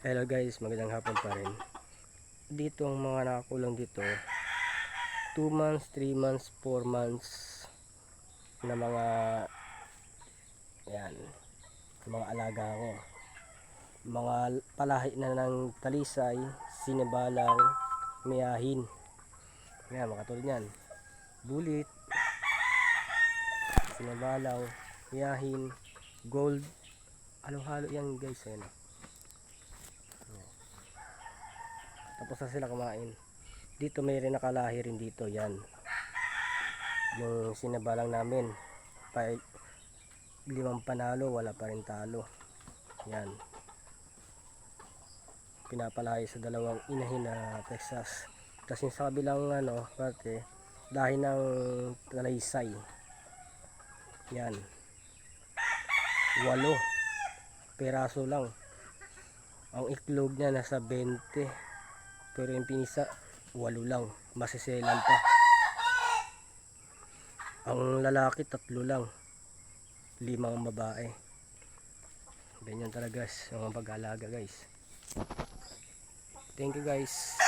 Hello guys, magandang hapon pa rin. Dito ang mga nakakulang dito 2 months, 3 months, 4 months na mga yan, mga alaga ko. Mga palahi na ng talisay, sinibalang, miyahin. Yan, mga katulad yan. Bulit, sinibalang, miyahin, gold. Halo-halo yan guys. Yan. Tapos na sila kumain. Dito may rin nakalahi rin dito. Yan. Yung sinabalang namin. 5 panalo, wala pa rin talo. Yan. Pinapalahi sa dalawang inahin na Texas. Tapos yung sa kabilang parte, dahil ng talaysay. Yan. 8 peraso lang. Ang iklog niya nasa 20. Pero yung pinisa 8 lang, masiselan pa. Ang lalaki 3 lang, 5 ang babae. Ganyan talaga yung pag-aalaga guys. Thank you guys.